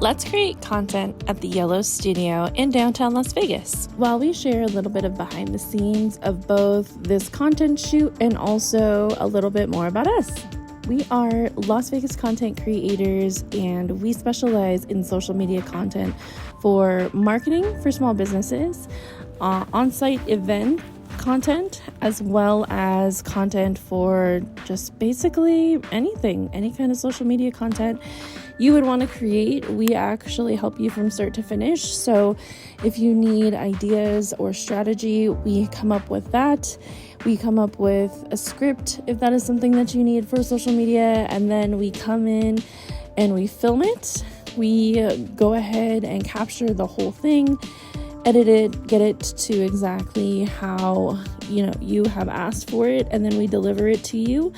Let's create content at the Yellow Studio in downtown Las Vegas, while we share a little bit of behind the scenes of both this content shoot and also a little bit more about us. We are Las Vegas content creators, and we specialize in social media content for marketing for small businesses, on-site event content, as well as content for just basically anything, any kind of social media content you would want to create. We actually help you from start to finish. So if you need ideas or strategy, we come up with that. We come up with a script if that is something that you need for social media, and then we come in and we film it. We go ahead and capture the whole thing, edit it, get it to exactly how you have asked for it, and then we deliver it to you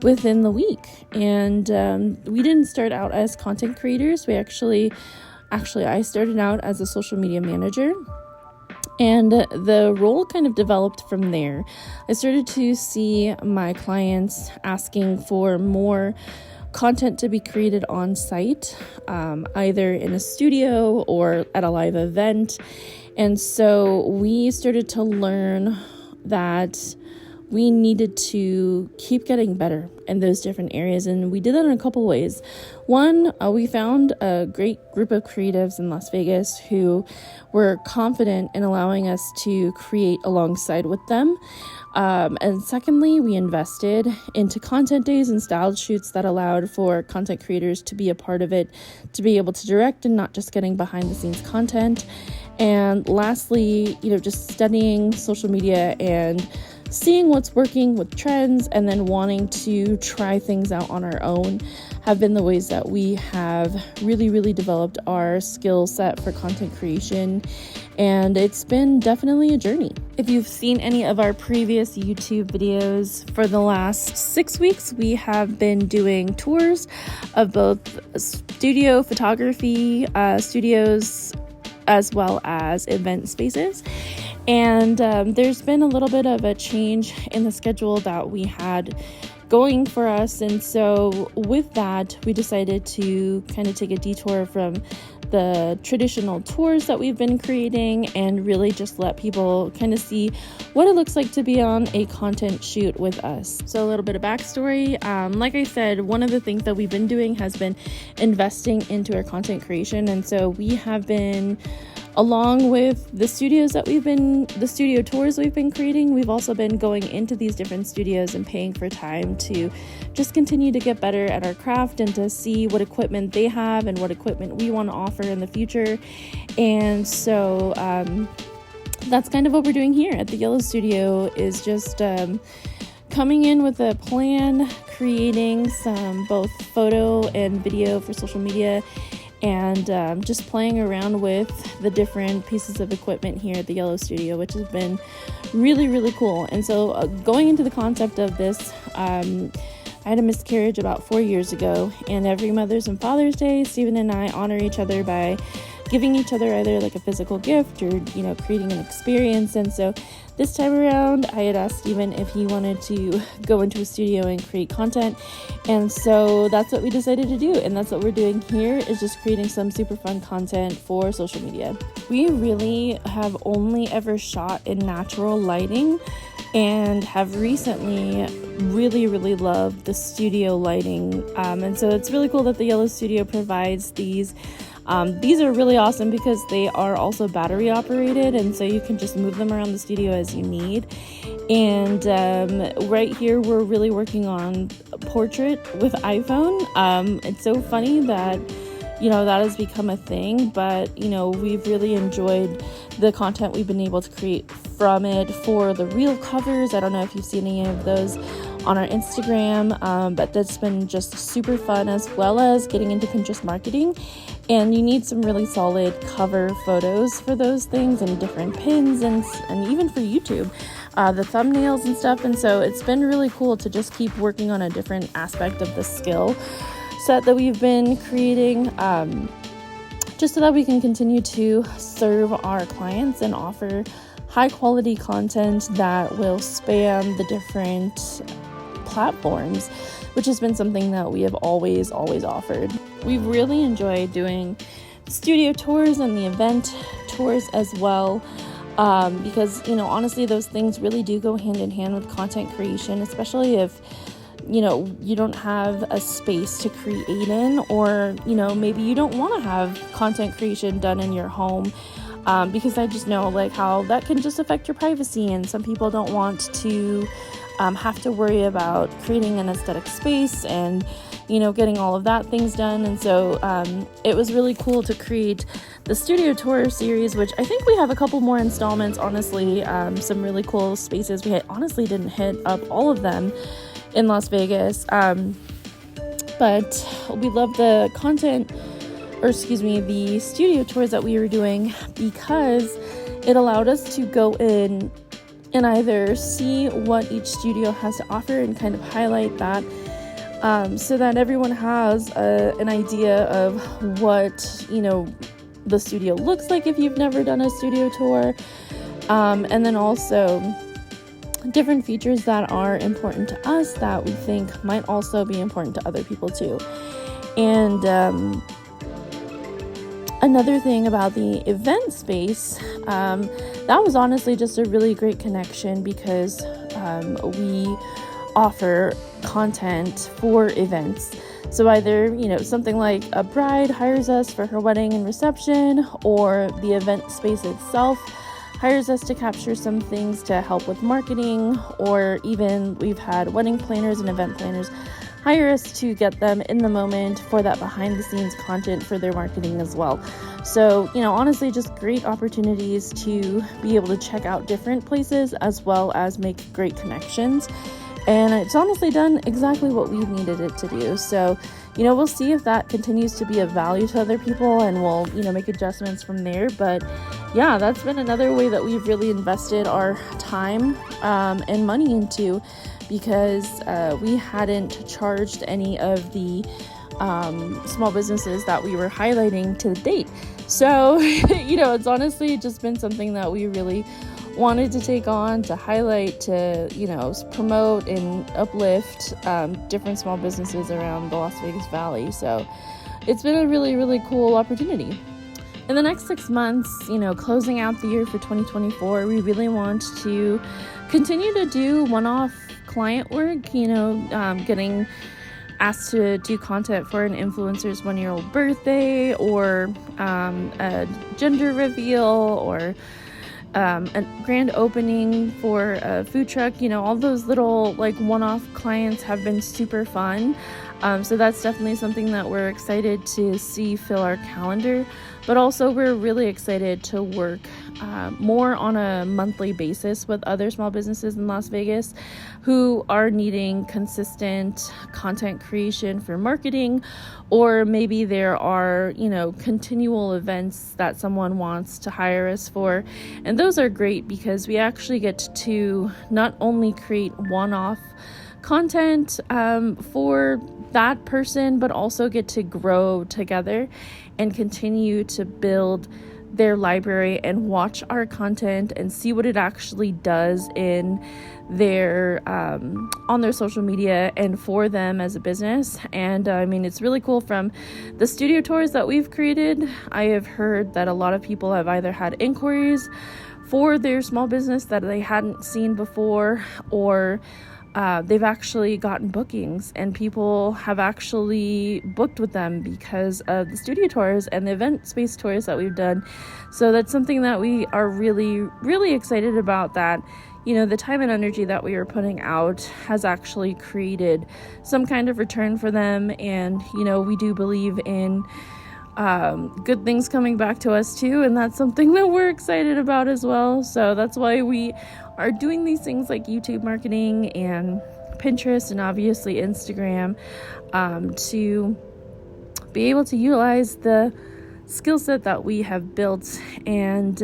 within the week. And we didn't start out as content creators. We actually I started out as a social media manager, and the role kind of developed from there. I started to see my clients asking for more content to be created on site, either in a studio or at a live event. And so we started to learn that we needed to keep getting better in those different areas. And we did that in a couple ways. One, we found a great group of creatives in Las Vegas who were confident in allowing us to create alongside with them. And secondly, we invested into content days and styled shoots that allowed for content creators to be a part of it, to be able to direct and not just getting behind the scenes content. And lastly, just studying social media and seeing what's working with trends, and then wanting to try things out on our own have been the ways that we have really developed our skill set for content creation. And it's been definitely a journey. If you've seen any of our previous YouTube videos, for the last 6 weeks, we have been doing tours of both studio photography studios as well as event spaces. And there's been a little bit of a change in the schedule that we had going for us. And so with that, we decided to kind of take a detour from the traditional tours that we've been creating and really just let people kind of see what it looks like to be on a content shoot with us. So a little bit of backstory. Like I said, one of the things that we've been doing has been investing into our content creation. And so we have been, along with the studio tours we've been creating, we've also been going into these different studios and paying for time to just continue to get better at our craft and to see what equipment they have and what equipment we want to offer in the future. And so that's kind of what we're doing here at the Yellow Studio, is just coming in with a plan, creating some both photo and video for social media, and just playing around with the different pieces of equipment here at the Yellow Studio, which has been really cool. And so going into the concept of this, I had a miscarriage about 4 years ago, and every Mother's and Father's Day, Stephen and I honor each other by giving each other either like a physical gift or, creating an experience. And so this time around, I had asked Stephen if he wanted to go into a studio and create content. And so that's what we decided to do. And that's what we're doing here, is just creating some super fun content for social media. We really have only ever shot in natural lighting, and have recently really loved the studio lighting. And so it's really cool that the Yellow Studio provides these. These are really awesome because they are also battery operated, and so you can just move them around the studio as you need. And right here, we're really working on a portrait with iPhone. It's so funny that that has become a thing, but we've really enjoyed the content we've been able to create from it for the reel covers. I don't know if you've seen any of those on our Instagram, but that's been just super fun, as well as getting into Pinterest marketing. And you need some really solid cover photos for those things, and different pins, and even for YouTube, the thumbnails and stuff. And so it's been really cool to just keep working on a different aspect of the skill set that we've been creating, just so that we can continue to serve our clients and offer high quality content that will span the different platforms. which has been something that we have always offered. We've really enjoyed doing studio tours and the event tours as well, because, honestly, those things really do go hand in hand with content creation, especially if you don't have a space to create in, or, maybe you don't want to have content creation done in your home, because I just know how that can just affect your privacy, and some people don't want to have to worry about creating an aesthetic space and, getting all of that things done. And so it was really cool to create the studio tour series, which I think we have a couple more installments, honestly, some really cool spaces. We honestly didn't hit up all of them in Las Vegas, but we love the the studio tours that we were doing, because it allowed us to go in and either see what each studio has to offer and kind of highlight that, so that everyone has an idea of what the studio looks like if you've never done a studio tour, and then also different features that are important to us that we think might also be important to other people too. And another thing about the event space, that was honestly just a really great connection, because we offer content for events. So either, something like a bride hires us for her wedding and reception, or the event space itself hires us to capture some things to help with marketing, or even we've had wedding planners and event planners hire us to get them in the moment for that behind the scenes content for their marketing as well. So, honestly, just great opportunities to be able to check out different places as well as make great connections. And it's honestly done exactly what we needed it to do. So, we'll see if that continues to be of value to other people, and we'll, make adjustments from there. But yeah, that's been another way that we've really invested our time and money into, because we hadn't charged any of the small businesses that we were highlighting to date. So, it's honestly just been something that we really wanted to take on, to highlight, to, promote and uplift different small businesses around the Las Vegas Valley. So it's been a really, really cool opportunity. In the next 6 months, closing out the year for 2024, we really want to continue to do one-off client work, getting asked to do content for an influencer's 1-year-old birthday, or a gender reveal, or a grand opening for a food truck. All those little one-off clients have been super fun. So that's definitely something that we're excited to see fill our calendar. But also we're really excited to work more on a monthly basis with other small businesses in Las Vegas who are needing consistent content creation for marketing, or maybe there are, continual events that someone wants to hire us for. And those are great because we actually get to not only create one-off content for that person, but also get to grow together and continue to build their library and watch our content and see what it actually does in their on their social media and for them as a business. And it's really cool. From the studio tours that we've created, I have heard that a lot of people have either had inquiries for their small business that they hadn't seen before, or they've actually gotten bookings, and people have actually booked with them because of the studio tours and the event space tours that we've done. So that's something that we are really, really excited about, that, the time and energy that we are putting out has actually created some kind of return for them. And, we do believe in good things coming back to us too, and that's something that we're excited about as well. So that's why we are doing these things like YouTube marketing and Pinterest and obviously Instagram, to be able to utilize the skill set that we have built and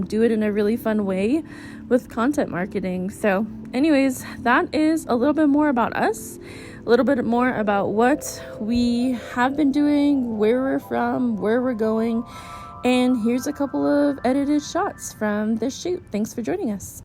do it in a really fun way with content marketing. So anyways, that is a little bit more about us, a little bit more about what we have been doing, where we're from, where we're going, and here's a couple of edited shots from this shoot. Thanks for joining us.